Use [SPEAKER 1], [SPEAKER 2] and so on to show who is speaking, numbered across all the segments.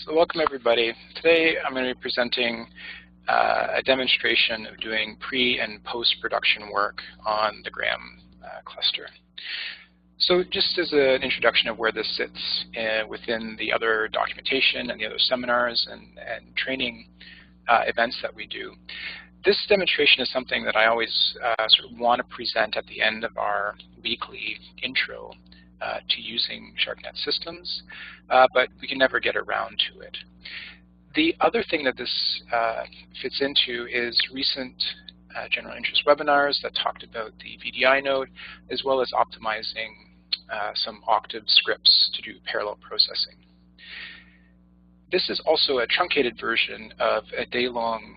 [SPEAKER 1] So welcome everybody. Today I'm going to be presenting a demonstration of doing pre- and post-production work on the Graham cluster. So just as an introduction of where this sits within the other documentation and the other seminars and training events that we do, this demonstration is something that I always sort of want to present at the end of our weekly intro to using Sharcnet systems, but we can never get around to it. The other thing that this fits into is recent general interest webinars that talked about the VDI node, as well as optimizing some Octave scripts to do parallel processing. This is also a truncated version of a day-long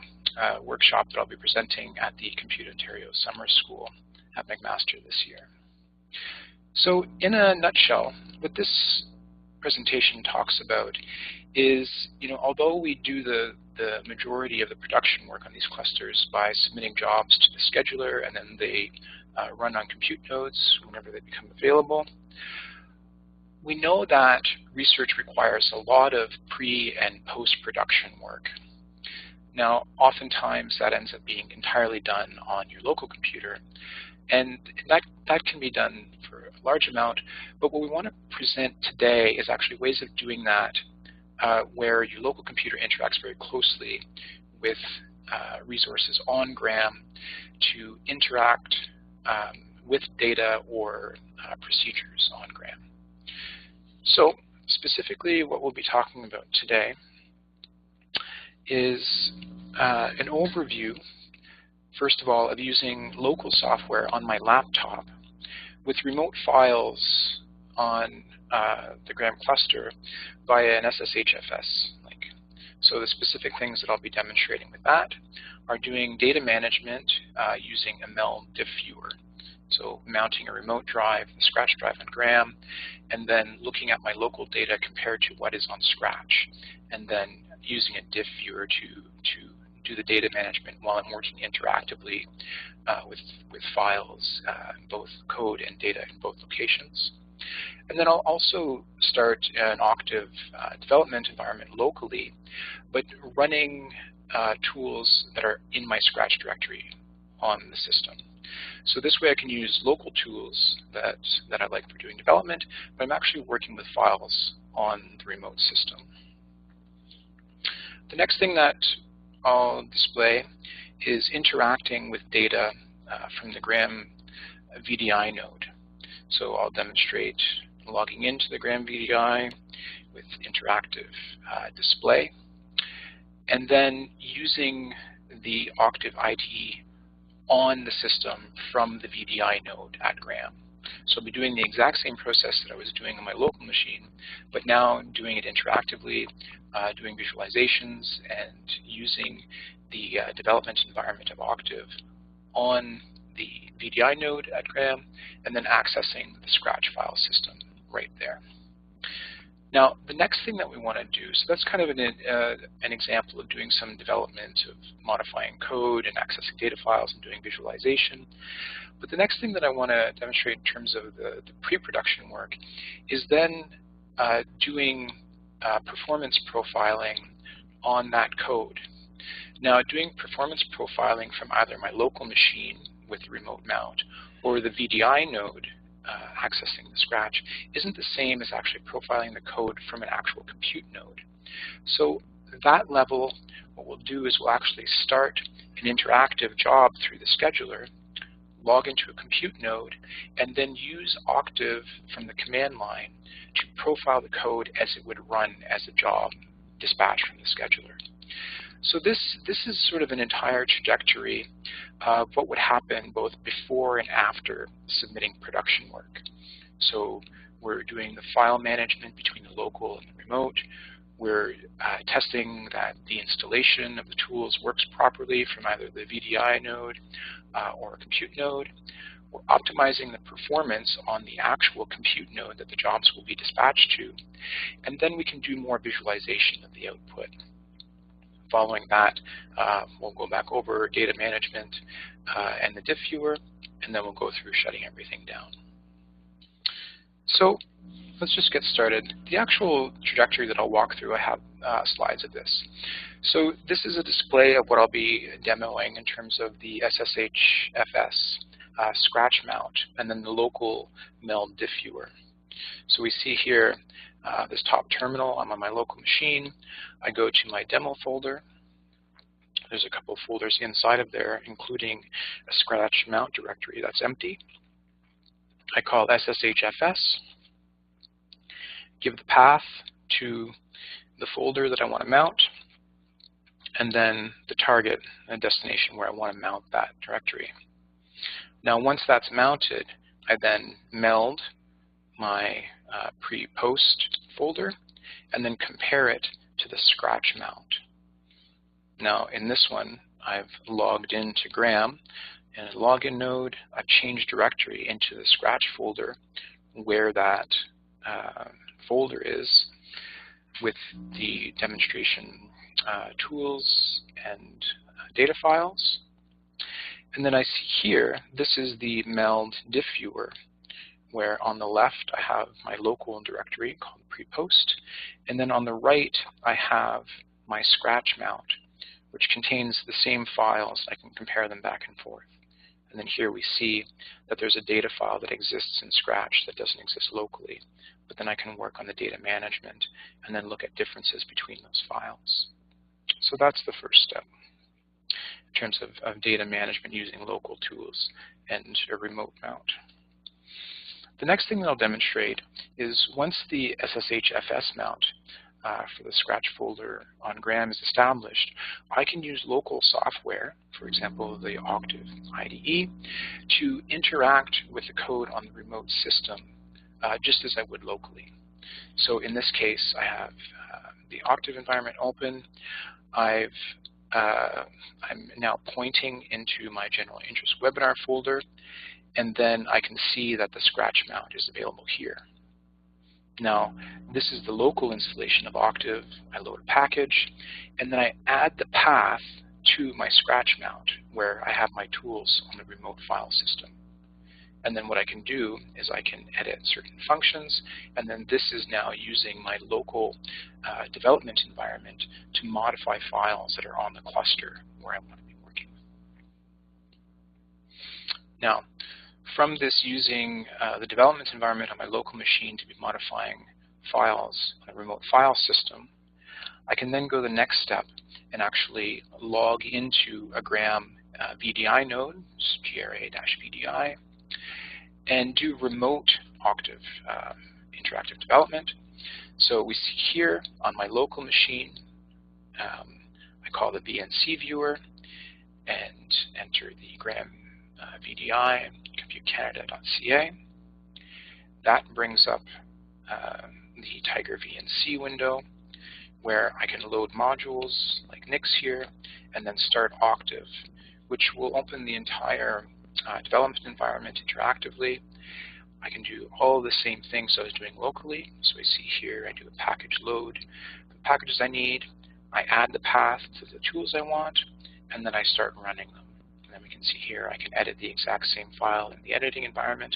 [SPEAKER 1] workshop that I'll be presenting at the Compute Ontario Summer School at McMaster this year. So in a nutshell, what this presentation talks about is, although we do the majority of the production work on these clusters by submitting jobs to the scheduler and then they run on compute nodes whenever they become available, we know that research requires a lot of pre- and post-production work. Now, oftentimes that ends up being entirely done on your local computer, and that can be done for a large amount, but what we want to present today is actually ways of doing that where your local computer interacts very closely with resources on Graham to interact with data or procedures on Graham. So specifically what we'll be talking about today is an overview, first of all, of using local software on my laptop with remote files on the Graham cluster via an sshfs link. So the specific things that I'll be demonstrating with that are doing data management using ML Diff Viewer. So mounting a remote drive, the Scratch drive on Graham, and then looking at my local data compared to what is on Scratch, and then using a Diff Viewer to do the data management while I'm working interactively with files, both code and data in both locations. And then I'll also start an Octave development environment locally, but running tools that are in my Scratch directory on the system. So this way I can use local tools that I like for doing development, but I'm actually working with files on the remote system. The next thing that I'll display is interacting with data from the Graham VDI node. So I'll demonstrate logging into the Graham VDI with interactive display, and then using the Octave IDE on the system from the VDI node at Graham. So I'll be doing the exact same process that I was doing on my local machine, but now doing it interactively, doing visualizations and using the development environment of Octave on the VDI node at Graham, and then accessing the Scratch file system right there. Now, the next thing that we want to do, so that's kind of an example of doing some development of modifying code and accessing data files and doing visualization. But the next thing that I want to demonstrate in terms of the pre-production work is then doing performance profiling on that code. Now, doing performance profiling from either my local machine with remote mount or the VDI node accessing the Scratch isn't the same as actually profiling the code from an actual compute node. So that level, what we'll do is we'll actually start an interactive job through the scheduler, log into a compute node, and then use Octave from the command line to profile the code as it would run as a job dispatched from the scheduler. So this is sort of an entire trajectory of what would happen both before and after submitting production work. So we're doing the file management between the local and the remote. We're testing that the installation of the tools works properly from either the VDI node or a compute node. We're optimizing the performance on the actual compute node that the jobs will be dispatched to. And then we can do more visualization of the output. Following that, we'll go back over data management and the Diff Viewer, and then we'll go through shutting everything down. So let's just get started. The actual trajectory that I'll walk through, I have slides of this. So this is a display of what I'll be demoing in terms of the sshfs scratch mount and then the local meld Diff Viewer. So we see here this top terminal. I'm on my local machine. I go to my demo folder. There's a couple of folders inside of there, including a scratch mount directory that's empty. I call sshfs, give the path to the folder that I want to mount, and then the target and destination where I want to mount that directory. Now once that's mounted, I then meld my pre-post folder and then compare it to the scratch mount. Now in this one, I've logged into Graham, and in the login node, I've changed directory into the scratch folder where that folder is with the demonstration tools and data files. And then I see here, this is the meld Diff Viewer, where on the left I have my local directory called pre-post, and then on the right I have my scratch mount, which contains the same files. I can compare them back and forth. And then here we see that there's a data file that exists in Scratch that doesn't exist locally. But then I can work on the data management and then look at differences between those files. So that's the first step in terms of data management using local tools and a remote mount. The next thing that I'll demonstrate is once the sshfs mount for the Scratch folder on Graham is established, I can use local software, for example the Octave IDE, to interact with the code on the remote system just as I would locally. So in this case, I have the Octave environment open. I'm now pointing into my general interest webinar folder, and then I can see that the Scratch mount is available here. Now, this is the local installation of Octave. I load a package, and then I add the path to my Scratch mount where I have my tools on the remote file system. And then what I can do is I can edit certain functions, and then this is now using my local development environment to modify files that are on the cluster where I want to be working. Now, from this using the development environment on my local machine to be modifying files on a remote file system, I can then go the next step and actually log into a Graham VDI node, GRA-VDI, and do remote Octave interactive development. So we see here on my local machine, I call the VNC viewer and enter the Graham VDI, computecanada.ca. That brings up the Tiger VNC window where I can load modules like Nix here and then start Octave, which will open the entire development environment interactively. I can do all the same things I was doing locally. So we see here I do a package load, the packages I need, I add the path to the tools I want, and then I start running them. And then we can see here I can edit the exact same file in the editing environment,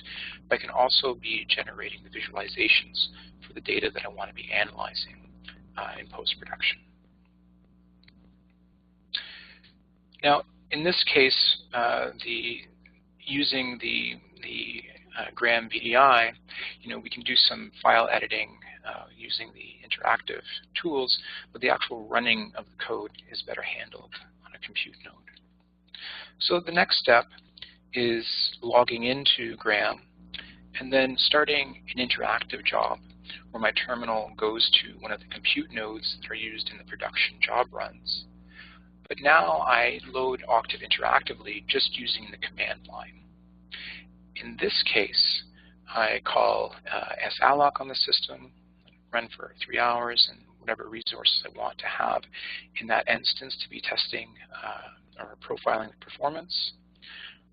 [SPEAKER 1] but I can also be generating the visualizations for the data that I want to be analyzing in post-production. Now, in this case, using the Graham VDI, we can do some file editing using the interactive tools, but the actual running of the code is better handled on a compute node. So the next step is logging into Graham and then starting an interactive job where my terminal goes to one of the compute nodes that are used in the production job runs. But now I load Octave interactively just using the command line. In this case, I call salloc on the system, run for 3 hours, and whatever resources I want to have in that instance to be testing or profiling the performance.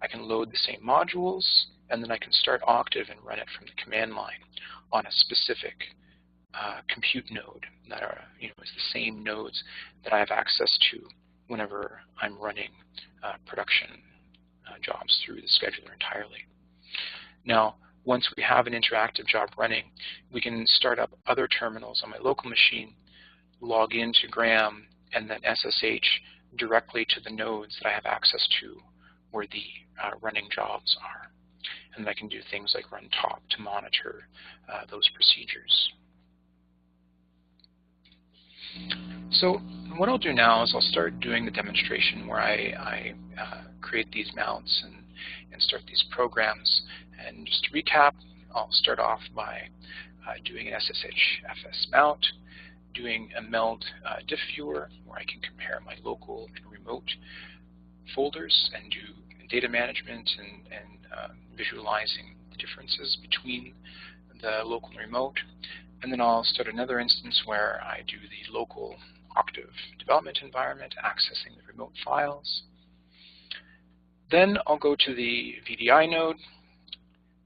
[SPEAKER 1] I can load the same modules, and then I can start Octave and run it from the command line on a specific compute node that are, is the same nodes that I have access to whenever I'm running production jobs through the scheduler entirely. Now, once we have an interactive job running, we can start up other terminals on my local machine, log into Gram, and then SSH directly to the nodes that I have access to where the running jobs are. And I can do things like run top to monitor those procedures. So what I'll do now is I'll start doing the demonstration where I create these mounts and start these programs. And just to recap, I'll start off by doing an sshfs mount, doing a meld Diff Viewer where I can compare my local and remote folders and do data management and visualizing the differences between the local and remote. And then I'll start another instance where I do the local Octave development environment, accessing the remote files. Then I'll go to the VDI node.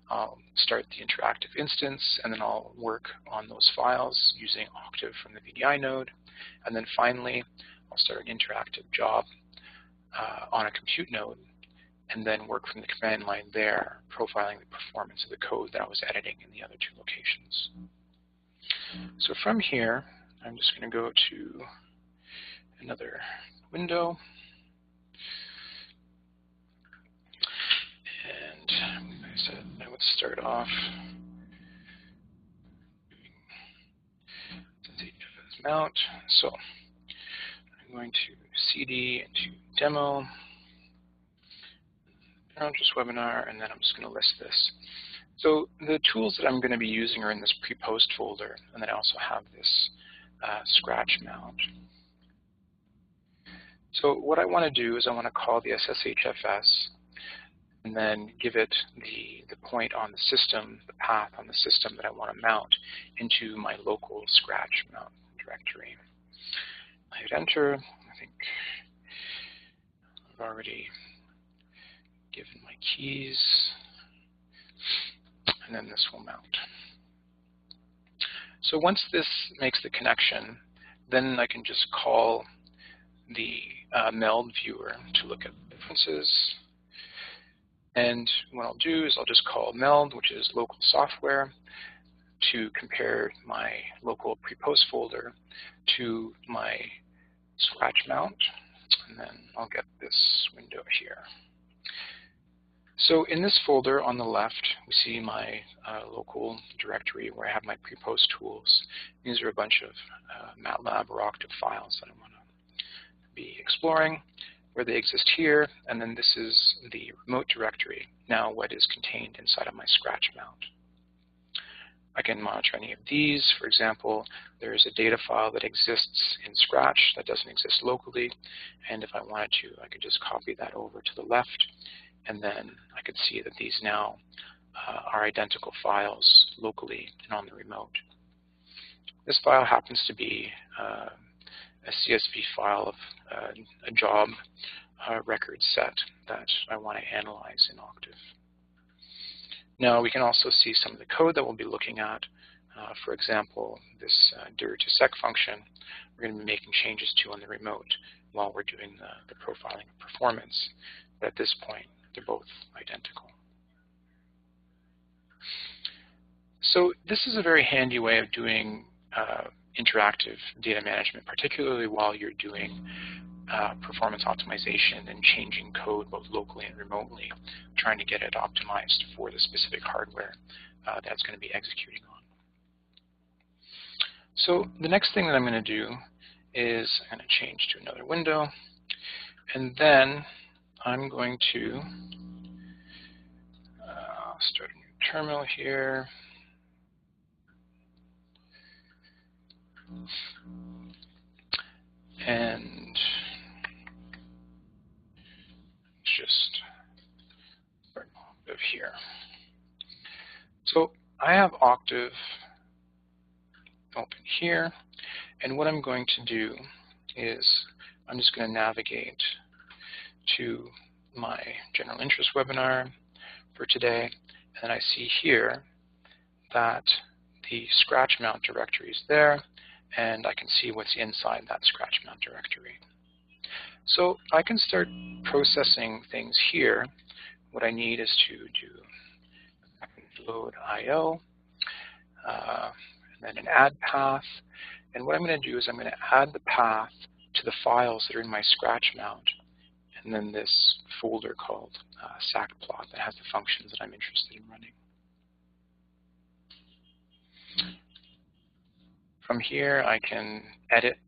[SPEAKER 1] I'll start the interactive instance, and then I'll work on those files using Octave from the VDI node. And then finally, I'll start an interactive job on a compute node, and then work from the command line there, profiling the performance of the code that I was editing in the other two locations. So from here, I'm just going to go to another window. And like I said, I would start off doing sshfs mount. So I'm going to cd into demo, just webinar, and then I'm just going to list this. So the tools that I'm going to be using are in this pre-post folder, and then I also have this scratch mount. So what I want to do is I want to call the sshfs and then give it the point on the system, the path on the system that I want to mount into my local scratch mount directory. I hit enter. I think I've already given my keys, and then this will mount. So once this makes the connection, then I can just call the meld viewer to look at differences. And what I'll do is I'll just call meld, which is local software, to compare my local pre-post folder to my scratch mount. And then I'll get this window here. So in this folder on the left, we see my local directory where I have my pre-post tools. These are a bunch of MATLAB or Octave files that I want to be exploring, where they exist here. And then this is the remote directory, now what is contained inside of my scratch mount. I can monitor any of these. For example, there's a data file that exists in Scratch that doesn't exist locally. And if I wanted to, I could just copy that over to the left. And then I could see that these now are identical files locally and on the remote. This file happens to be a CSV file of a job record set that I want to analyze in Octave. Now we can also see some of the code that we'll be looking at. For example, this dir to sec function we're going to be making changes to on the remote while we're doing the profiling of performance. But at this point, they're both identical. So this is a very handy way of doing interactive data management, particularly while you're doing performance optimization and changing code both locally and remotely, trying to get it optimized for the specific hardware that's going to be executing on. So the next thing that I'm going to do is I'm going to change to another window, and then I'm going to start a new terminal here. And just start Octave here. So I have Octave open here, and what I'm going to do is I'm just going to navigate to my general interest webinar for today, and I see here that the scratch mount directory is there, and I can see what's inside that scratch mount directory. So I can start processing things here. What I need is to do load IO, and then an add path. And what I'm going to do is I'm going to add the path to the files that are in my Scratch mount, and then this folder called sacplot that has the functions that I'm interested in running. From here, I can edit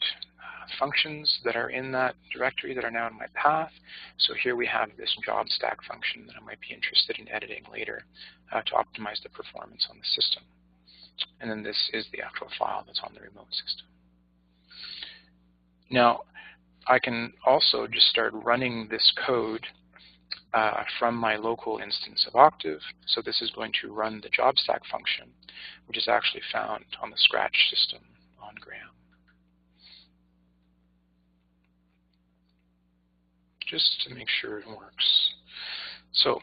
[SPEAKER 1] functions that are in that directory that are now in my path. So here we have this job stack function that I might be interested in editing later to optimize the performance on the system. And then this is the actual file that's on the remote system. Now, I can also just start running this code from my local instance of Octave. So this is going to run the job stack function, which is actually found on the Scratch system on Graham. Just to make sure it works. So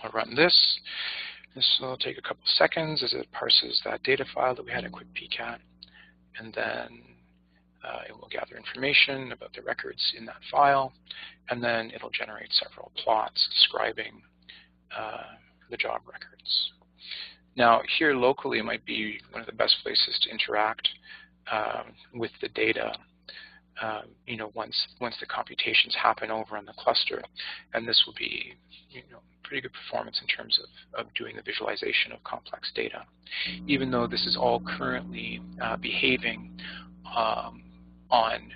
[SPEAKER 1] I'll run this. This will take a couple seconds as it parses that data file that we had a quick peek at, and then it will gather information about the records in that file, and then it'll generate several plots describing the job records. Now, here locally might be one of the best places to interact with the data. Once the computations happen over on the cluster, and this will be, pretty good performance in terms of doing the visualization of complex data. Even though this is all currently behaving on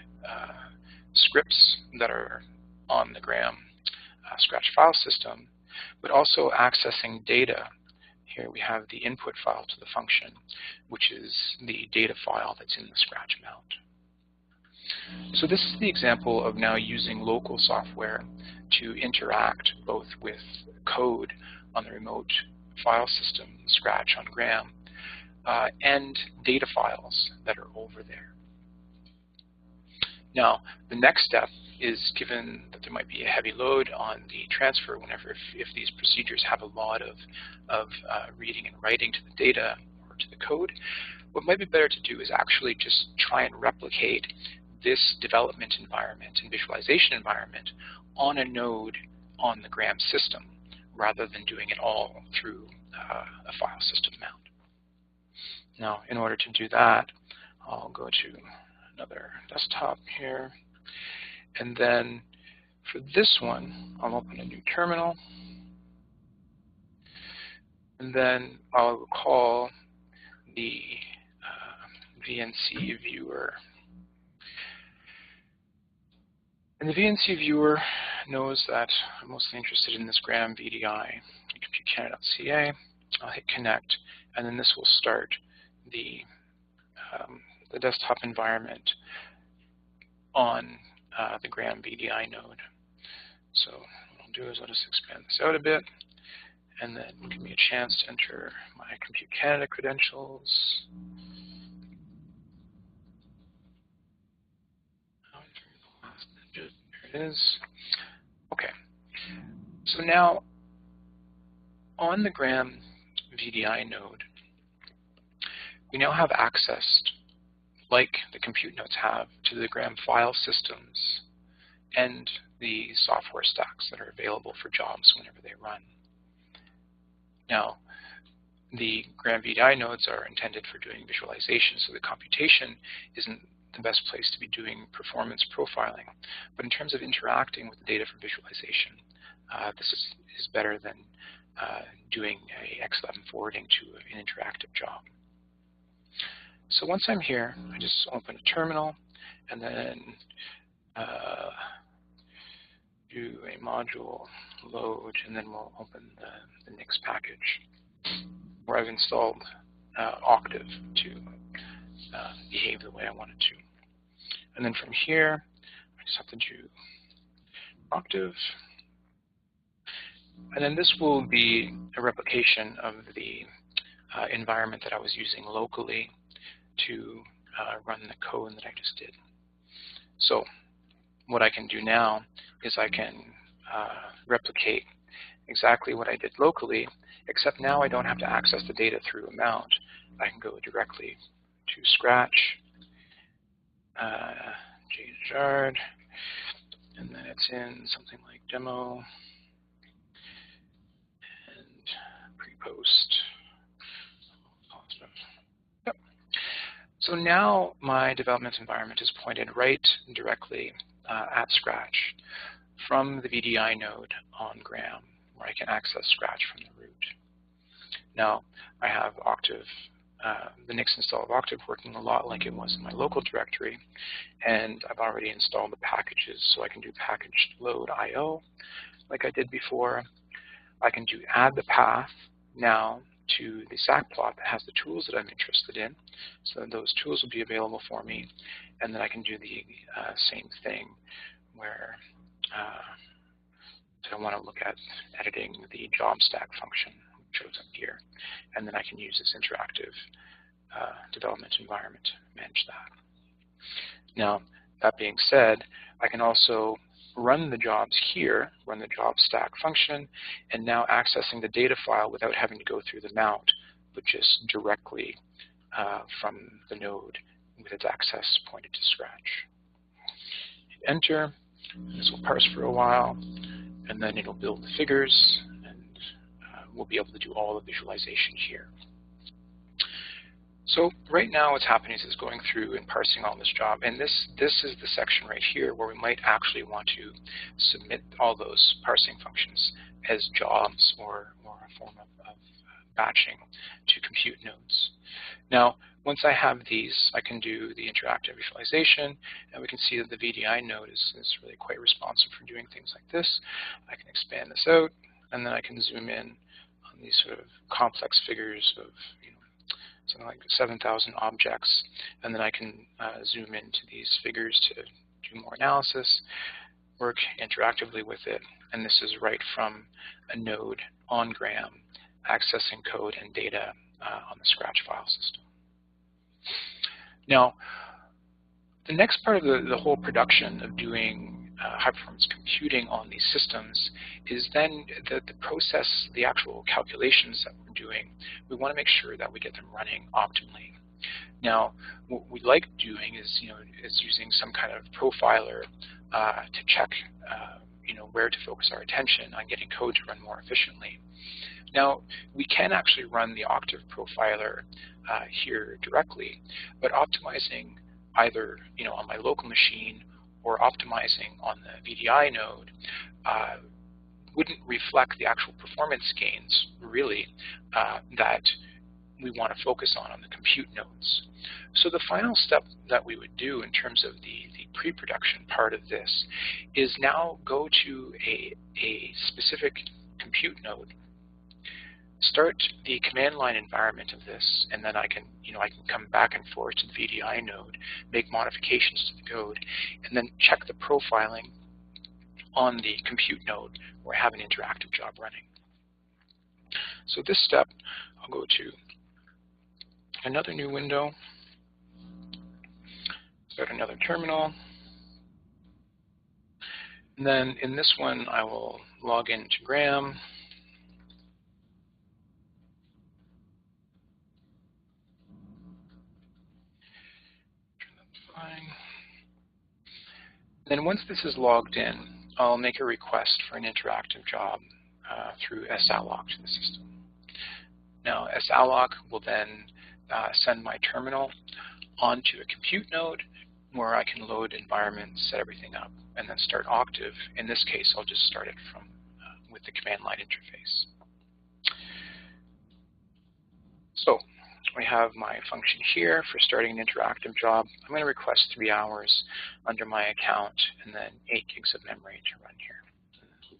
[SPEAKER 1] scripts that are on the Graham Scratch file system, but also accessing data. Here we have the input file to the function, which is the data file that's in the Scratch mount. So this is the example of now using local software to interact both with code on the remote file system, Scratch on Graham, and data files that are over there. Now, the next step is, given that there might be a heavy load on the transfer if these procedures have a lot of reading and writing to the data or to the code, what might be better to do is actually just try and replicate this development environment and visualization environment on a node on the Graham system, rather than doing it all through a file system mount. Now, in order to do that, I'll go to another desktop here, and then for this one, I'll open a new terminal, and then I'll call the VNC viewer. And the VNC viewer knows that I'm mostly interested in this Graham VDI, ComputeCanada.ca. I'll hit connect, and then this will start the desktop environment on the Graham VDI node. So what I'll do is I'll just expand this out a bit, and then give me a chance to enter my Compute Canada credentials. There it is. Okay. So now, on the Graham VDI node, we now have access, like the compute nodes have, to the Graham file systems and the software stacks that are available for jobs whenever they run. Now, the Graham VDI nodes are intended for doing visualization, so the computation isn't the best place to be doing performance profiling. But in terms of interacting with the data for visualization, this is better than doing a X11 forwarding to an interactive job. So once I'm here, I just open a terminal, and then do a module load, and then we'll open the Nix package, where I've installed Octave to behave the way I want it to. And then from here, I just have to do Octave. And then this will be a replication of the environment that I was using locally to run the code that I just did. So what I can do now is I can replicate exactly what I did locally, except now I don't have to access the data through a mount. I can go directly to Scratch, JShard, and then it's in something like demo and pre-post. So now my development environment is pointed right directly at Scratch from the VDI node on Gram, where I can access Scratch from the root. Now I have Octave, the Nix install of Octave working a lot like it was in my local directory, and I've already installed the packages, so I can do package load IO like I did before. I can do add the path now to the SAC plot that has the tools that I'm interested in, so those tools will be available for me, and then I can do the same thing where I want to look at editing the job stack function, which shows up here, and then I can use this interactive development environment to manage that. Now, that being said, I can also run the jobs here, run the job stack function, and now accessing the data file without having to go through the mount, but just directly from the node with its access pointed to Scratch. Hit enter, this will parse for a while, and then it'll build the figures, and we'll be able to do all the visualization here. So right now what's happening is it's going through and parsing all this job, and this is the section right here where we might actually want to submit all those parsing functions as jobs or a form of batching to compute nodes. Now, once I have these, I can do the interactive visualization, and we can see that the VDI node is really quite responsive for doing things like this. I can expand this out, and then I can zoom in on these sort of complex figures of, something like 7,000 objects, and then I can zoom into these figures to do more analysis, work interactively with it, and this is right from a node on Gram, accessing code and data on the Scratch file system. Now, the next part of the whole production of doing high-performance computing on these systems is then the process, the actual calculations that we're doing. We want to make sure that we get them running optimally. Now, what we like doing is, is using some kind of profiler to check, where to focus our attention on getting code to run more efficiently. Now, we can actually run the Octave profiler here directly, but optimizing either, on my local machine or optimizing on the VDI node wouldn't reflect the actual performance gains, really, that we want to focus on the compute nodes. So the final step that we would do in terms of the pre-production part of this is now go to a specific compute node, start the command line environment of this, and then I can come back and forth to the VDI node, make modifications to the code, and then check the profiling on the compute node where I have an interactive job running. So this step, I'll go to another new window, start another terminal, and then in this one I will log into Gram. Then once this is logged in, I'll make a request for an interactive job through salloc to the system. Now, salloc will then send my terminal onto a compute node where I can load environments, set everything up, and then start Octave. In this case, I'll just start it from with the command line interface. So we have my function here for starting an interactive job. I'm going to request 3 hours under my account and then 8 gigs of memory to run here.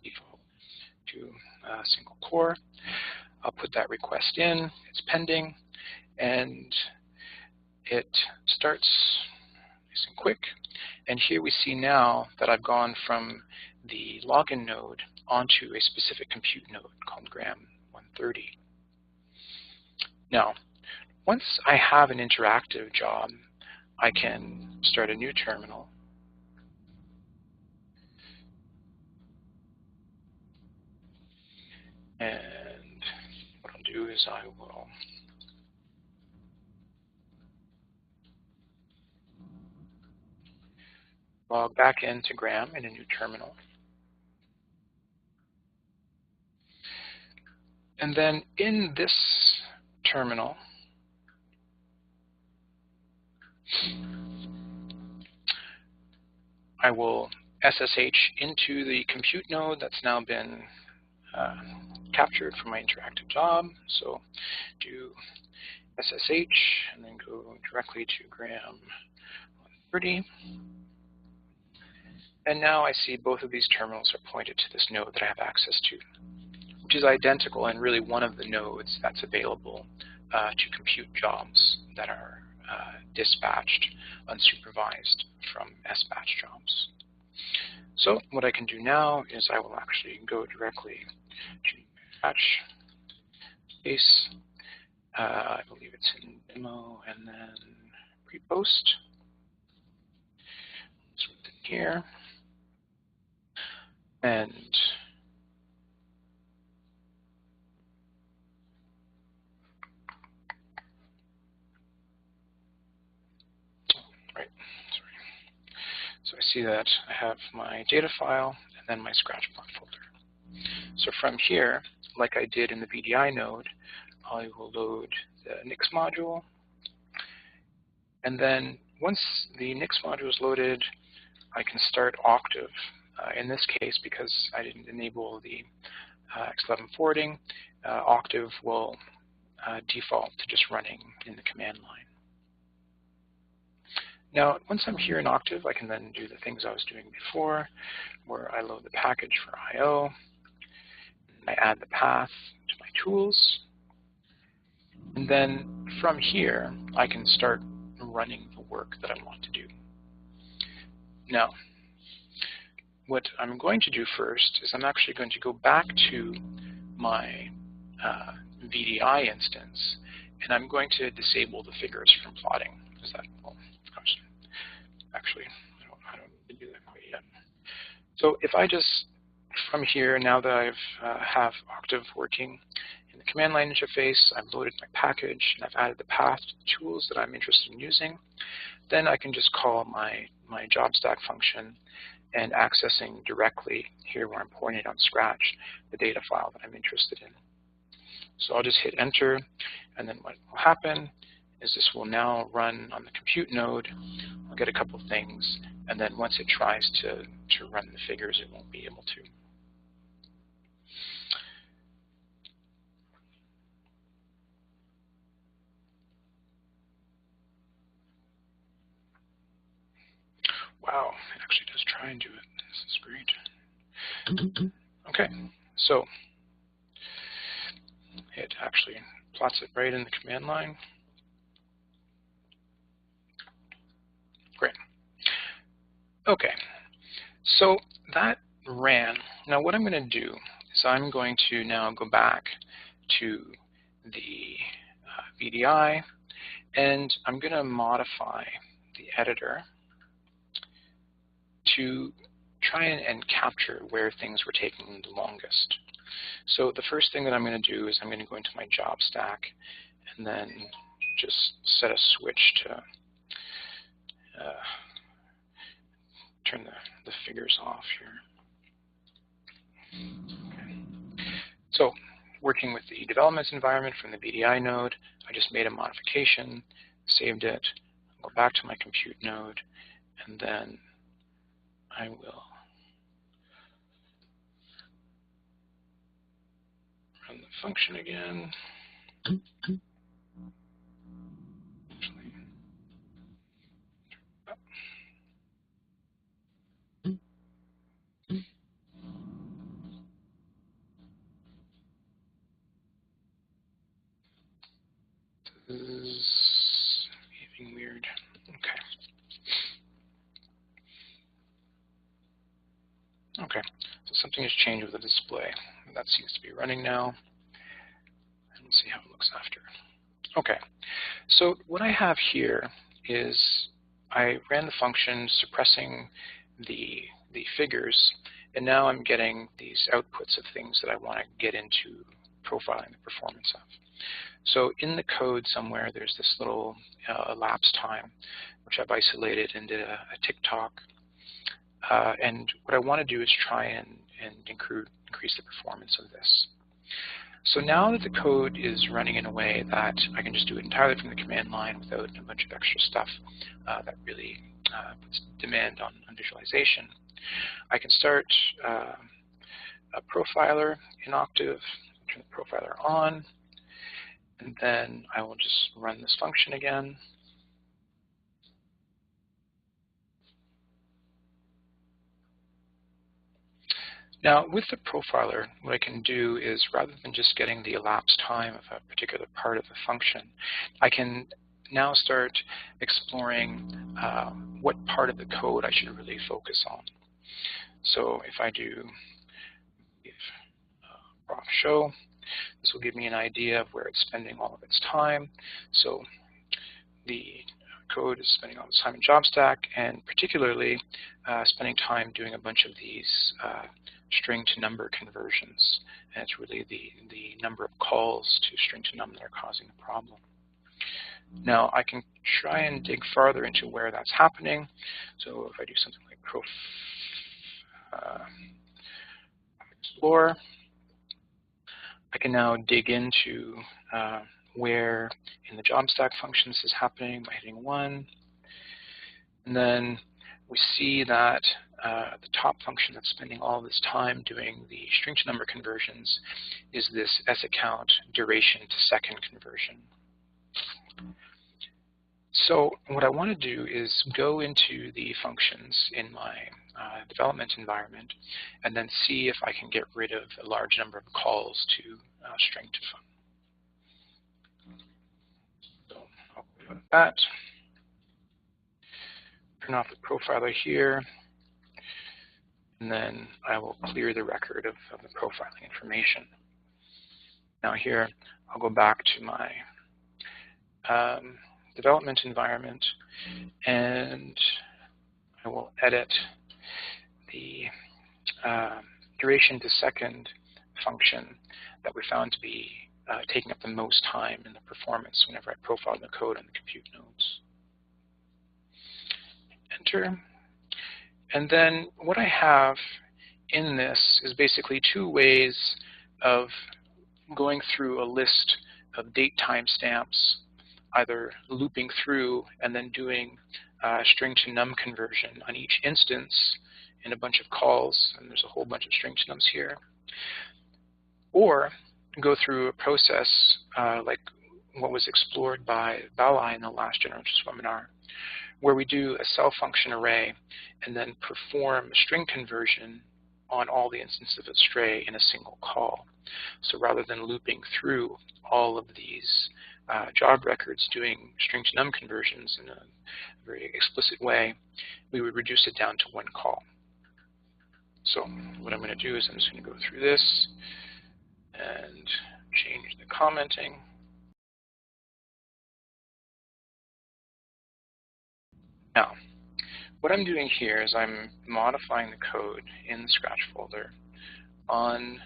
[SPEAKER 1] Default to single core. I'll put that request in. It's pending, and it starts nice and quick. And here we see now that I've gone from the login node onto a specific compute node called Gram 130. Now, once I have an interactive job, I can start a new terminal. And what I'll do is I will log back into Gram in a new terminal. And then in this terminal, I will SSH into the compute node that's now been captured for my interactive job. So do SSH and then go directly to Gram 130. And now I see both of these terminals are pointed to this node that I have access to, which is identical and really one of the nodes that's available to compute jobs that are dispatched unsupervised from SBatch jobs. So what I can do now is I will actually go directly to batch space. I believe it's in demo and then pre-post. Let's put it here. And so I see that I have my data file and then my scratchblock folder. So from here, like I did in the VDI node, I will load the NIX module. And then once the NIX module is loaded, I can start Octave. In this case, because I didn't enable the X11 forwarding, Octave will default to just running in the command line. Now, once I'm here in Octave, I can then do the things I was doing before, where I load the package for I/O, I add the path to my tools, and then from here, I can start running the work that I want to do. Now, what I'm going to do first is I'm actually going to go back to my VDI instance, and I'm going to disable the figures from plotting. Is that, well, actually, I don't need to do that quite yet. So if I just, from here, now that I've have Octave working in the command line interface, I've loaded my package, and I've added the path to the tools that I'm interested in using, then I can just call my job stack function and accessing directly here where I'm pointed on Scratch, the data file that I'm interested in. So I'll just hit enter, and then what will happen is this will now run on the compute node. I'll get a couple things, and then once it tries to run the figures, it won't be able to. Wow, it actually does try and do it. This is great. Okay, so it actually plots it right in the command line. Great. Okay, so that ran. Now what I'm going to do is I'm going to now go back to the VDI, and I'm going to modify the editor to try and capture where things were taking the longest. So the first thing that I'm going to do is I'm going to go into my job stack and then just set a switch to turn the figures off here. Okay. So working with the development environment from the VDI node, I just made a modification, saved it, go back to my compute node, and then I will run the function again. This is behaving weird. Okay. Okay, so something has changed with the display. That seems to be running now. And we'll see how it looks after. Okay, so what I have here is I ran the function suppressing the figures, and now I'm getting these outputs of things that I want to get into profiling the performance of. So in the code somewhere, there's this little elapsed time, which I've isolated into a tick-tock. And what I want to do is try and increase the performance of this. So now that the code is running in a way that I can just do it entirely from the command line without a bunch of extra stuff that really puts demand on visualization, I can start a profiler in Octave, turn the profiler on, and then I will just run this function again. Now, with the profiler, what I can do is, rather than just getting the elapsed time of a particular part of the function, I can now start exploring what part of the code I should really focus on. So if I do prof show, this will give me an idea of where it's spending all of its time. So the code is spending all its time in JobStack, and particularly spending time doing a bunch of these string to number conversions. And it's really the number of calls to string to num that are causing the problem. Now I can try and dig farther into where that's happening. So if I do something like explore, I can now dig into where in the JobStack function this is happening by hitting 1. And then we see that the top function that's spending all this time doing the string to number conversions is this saccount duration to second conversion. So what I want to do is go into the functions in my development environment and then see if I can get rid of a large number of calls to string to fun. So I'll put that. Turn off the profiler here, and then I will clear the record of the profiling information. Now here, I'll go back to my development environment, and I will edit the duration to second function that we found to be taking up the most time in the performance whenever I profile the code on the compute nodes. Enter. And then what I have in this is basically two ways of going through a list of date timestamps, either looping through and then doing string to num conversion on each instance in a bunch of calls, and there's a whole bunch of string to nums here, or go through a process like what was explored by Bala in the last General Purpose webinar, where we do a cell function array and then perform a string conversion on all the instances of its stray in a single call. So rather than looping through all of these job records doing string to num conversions in a very explicit way, we would reduce it down to one call. So what I'm going to do is I'm just going to go through this and change the commenting. Now, what I'm doing here is I'm modifying the code in the Scratch folder on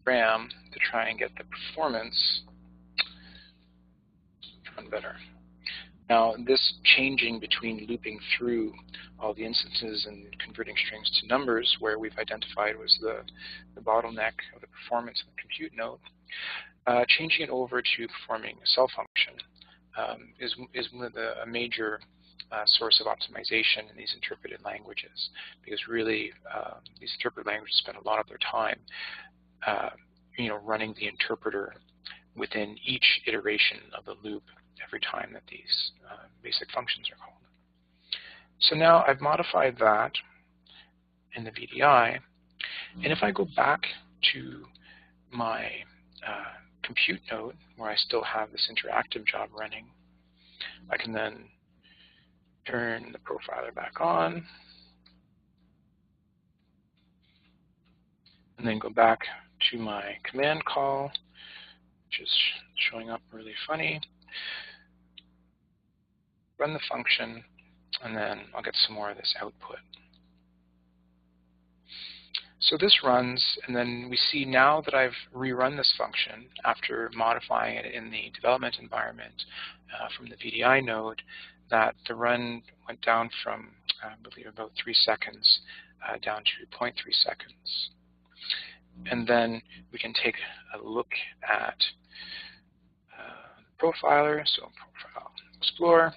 [SPEAKER 1] RAM to try and get the performance to run better. Now, this changing between looping through all the instances and converting strings to numbers, where we've identified was the bottleneck of the performance of the compute node, changing it over to performing a cell function is one of a major source of optimization in these interpreted languages, because really these interpreted languages spend a lot of their time running the interpreter within each iteration of the loop every time that these basic functions are called. So now I've modified that in the VDI, and if I go back to my compute node where I still have this interactive job running, I can then turn the profiler back on, and then go back to my command call, which is showing up really funny. Run the function, and then I'll get some more of this output. So this runs, and then we see now that I've rerun this function after modifying it in the development environment from the VDI node, that the run went down from, I believe, about 3 seconds down to 0.3 seconds. And then we can take a look at Profiler, so Profile Explorer.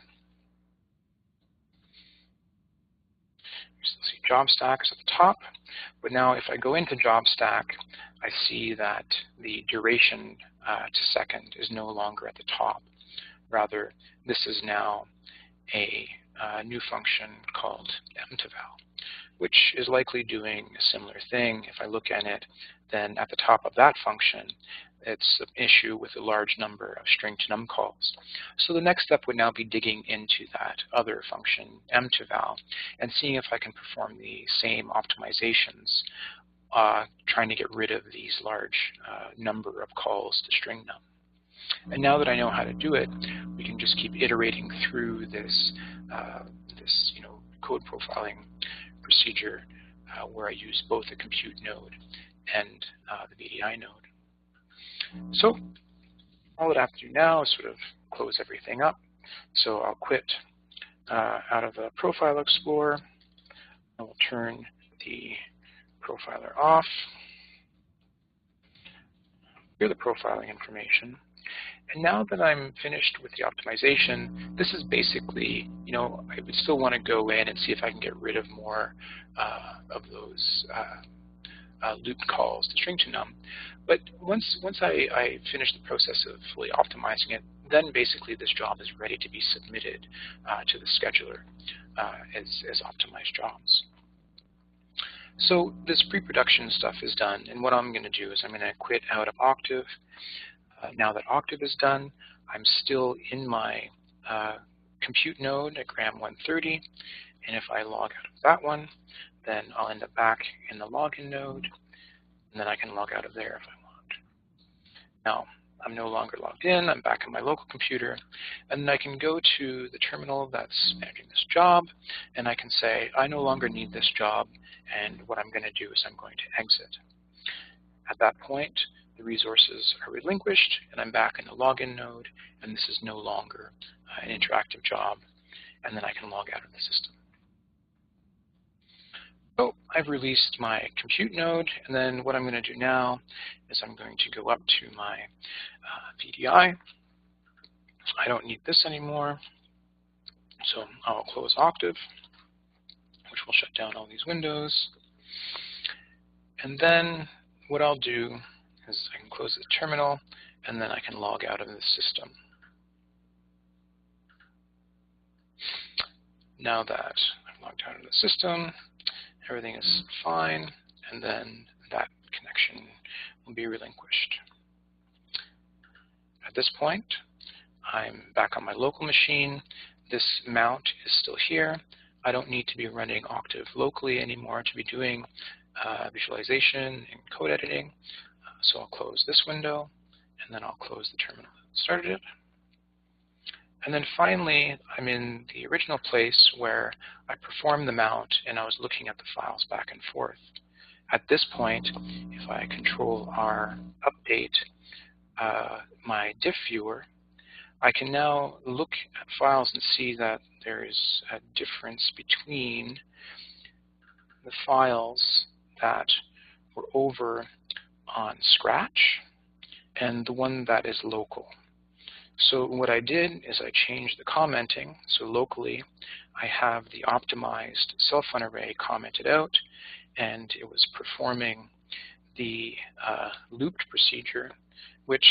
[SPEAKER 1] You still see job stacks at the top, but now if I go into job stack, I see that the duration to second is no longer at the top. Rather, this is now a new function called mToval, which is likely doing a similar thing. If I look at it, then at the top of that function, it's an issue with a large number of string to num calls. So the next step would now be digging into that other function, mToval, and seeing if I can perform the same optimizations, trying to get rid of these large number of calls to string num. And now that I know how to do it, we can just keep iterating through this, code profiling procedure where I use both the compute node and the VDI node. So all that I have to do now is sort of close everything up. So I'll quit out of the Profile Explorer. I will turn the profiler off. Here the profiling information. And now that I'm finished with the optimization, this is basically, I would still want to go in and see if I can get rid of more of those looped calls to string to num. But once I finish the process of fully optimizing it, then basically this job is ready to be submitted to the scheduler as optimized jobs. So this pre-production stuff is done, and what I'm going to do is I'm going to quit out of Octave. Now that Octave is done, I'm still in my compute node at gram 130, and if I log out of that one, then I'll end up back in the login node, and then I can log out of there if I want. Now, I'm no longer logged in, I'm back in my local computer, and then I can go to the terminal that's managing this job, and I can say, I no longer need this job, and what I'm going to do is I'm going to exit. At that point, the resources are relinquished, and I'm back in the login node, and this is no longer an interactive job, and then I can log out of the system. So I've released my compute node, and then what I'm going to do now is I'm going to go up to my VDI. I don't need this anymore, so I'll close Octave, which will shut down all these windows. And then what I'll do is I can close the terminal, and then I can log out of the system. Now that I've logged out of the system, everything is fine, and then that connection will be relinquished. At this point, I'm back on my local machine. This mount is still here. I don't need to be running Octave locally anymore to be doing visualization and code editing. So I'll close this window, and then I'll close the terminal that started it. And then finally, I'm in the original place where I performed the mount, and I was looking at the files back and forth. At this point, if I Control-R update my Diff Viewer, I can now look at files and see that there is a difference between the files that were over on Scratch and the one that is local. So what I did is I changed the commenting. So locally, I have the optimized cell-phone array commented out, and it was performing the looped procedure, which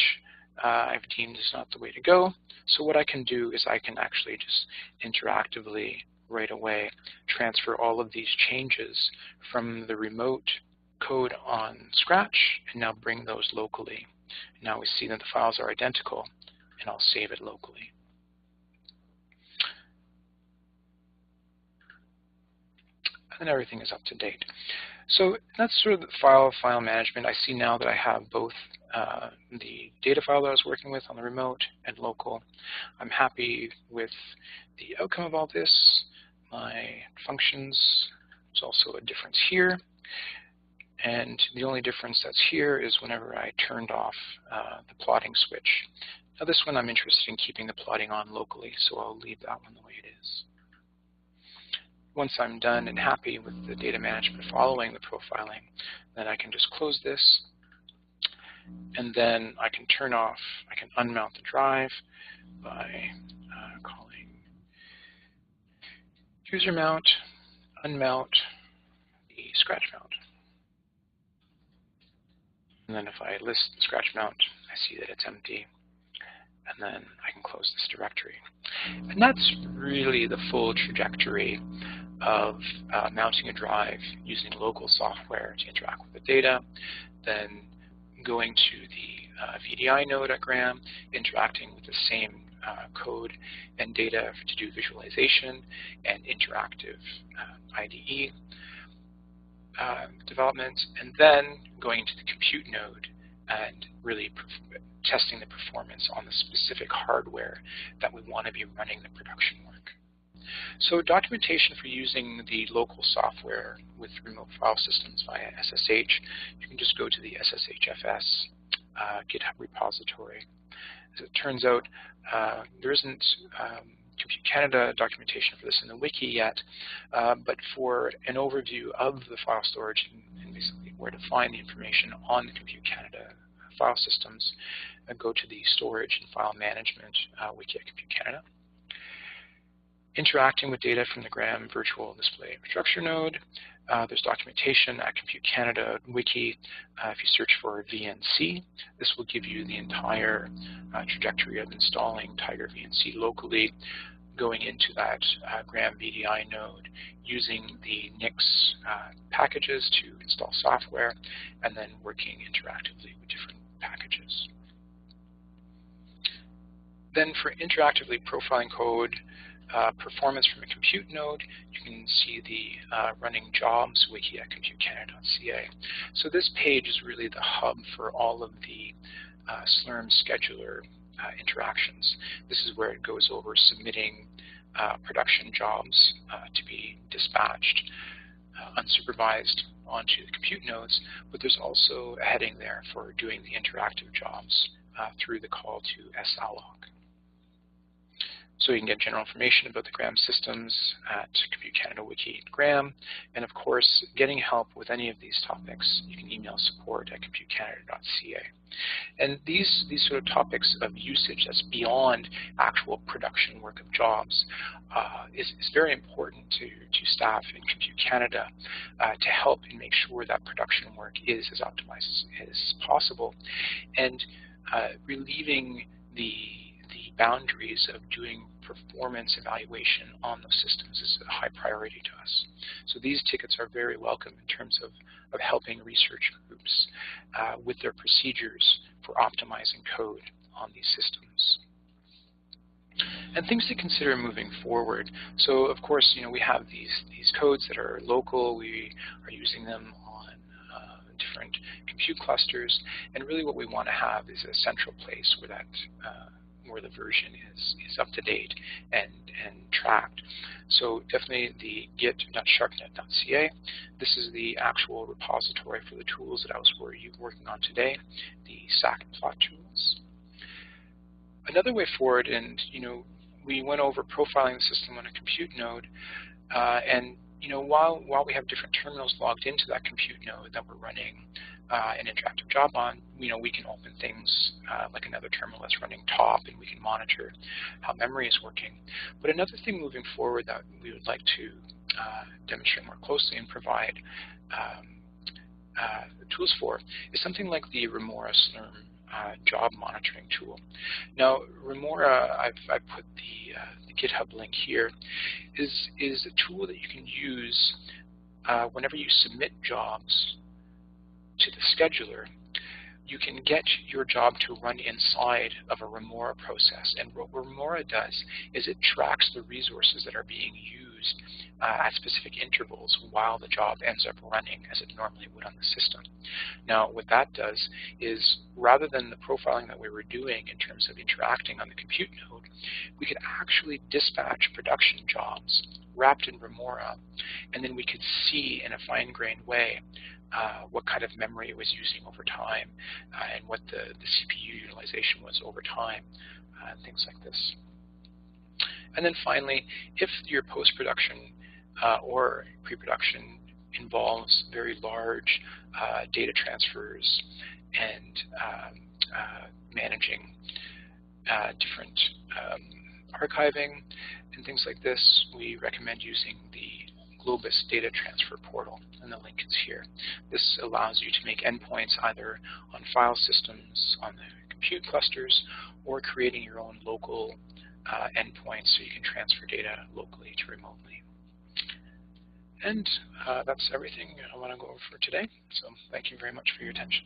[SPEAKER 1] I've deemed is not the way to go. So what I can do is I can actually just interactively right away transfer all of these changes from the remote code on Scratch and now bring those locally. Now we see that the files are identical, and I'll save it locally. And then everything is up to date. So that's sort of the file management. I see now that I have both the data file that I was working with on the remote and local. I'm happy with the outcome of all this. My functions, there's also a difference here. And the only difference that's here is whenever I turned off the plotting switch. Now this one I'm interested in keeping the plotting on locally, so I'll leave that one the way it is. Once I'm done and happy with the data management following the profiling, Then I can just close this, and then I can turn off, I can unmount the drive by calling user mount, unmount the scratch mount. And then if I list the scratch mount, I see that it's empty. And then I can close this directory. And that's really the full trajectory of mounting a drive using local software to interact with the data, then going to the VDI node at Graham, interacting with the same code and data to do visualization and interactive IDE development, and then going to the compute node and really testing the performance on the specific hardware that we want to be running the production work. So documentation for using the local software with remote file systems via SSH, you can just go to the sshfs GitHub repository. As it turns out, there isn't Compute Canada documentation for this in the wiki yet, but for an overview of the file storage and basically where to find the information on the Compute Canada file systems, go to the Storage and File Management wiki at Compute Canada. Interacting with data from the Graham Virtual Display Infrastructure node, there's documentation at Compute Canada wiki. If you search for VNC, this will give you the entire trajectory of installing Tiger VNC locally, going into that Graham VDI node, using the NIX packages to install software, and then working interactively with different packages. Then for interactively profiling code, performance from a compute node, you can see the running jobs wiki at computecanada.ca. So this page is really the hub for all of the Slurm scheduler interactions. This is where it goes over submitting production jobs to be dispatched unsupervised onto the compute nodes, but there's also a heading there for doing the interactive jobs through the call to salloc. So you can get general information about the Graham systems at Compute Canada Wiki at Graham. And of course, getting help with any of these topics, you can email support at computecanada.ca. And these sort of topics of usage that's beyond actual production work of jobs is very important to staff in Compute Canada to help and make sure that production work is as optimized as possible, and relieving the boundaries of doing performance evaluation on those systems is a high priority to us. So these tickets are very welcome in terms of helping research groups with their procedures for optimizing code on these systems. And things to consider moving forward. So of course, we have these codes that are local. We are using them on different compute clusters, and really what we want to have is a central place where that where the version is up to date and tracked. So definitely the git.sharcnet.ca. This is the actual repository for the tools that I was working on today, the SAC and plot tools. Another way forward, and we went over profiling the system on a compute node, and while we have different terminals logged into that compute node that we're running an interactive job on, we can open things like another terminal that's running top, and we can monitor how memory is working. But another thing moving forward that we would like to demonstrate more closely and provide tools for is something like the Remora Slurm job monitoring tool. Now, Remora, I've put the GitHub link here, is a tool that you can use whenever you submit jobs to the scheduler. You can get your job to run inside of a Remora process. And what Remora does is it tracks the resources that are being used at specific intervals while the job ends up running as it normally would on the system. Now, what that does is, rather than the profiling that we were doing in terms of interacting on the compute node, we could actually dispatch production jobs wrapped in Remora, and then we could see in a fine-grained way what kind of memory it was using over time, and what the CPU utilization was over time, things like this. And then finally, if your post-production or pre-production involves very large data transfers and managing different archiving and things like this, we recommend using the Globus data transfer portal, and the link is here. This allows you to make endpoints either on file systems, on the compute clusters, or creating your own local endpoints so you can transfer data locally to remotely. And that's everything I want to go over for today. So thank you very much for your attention.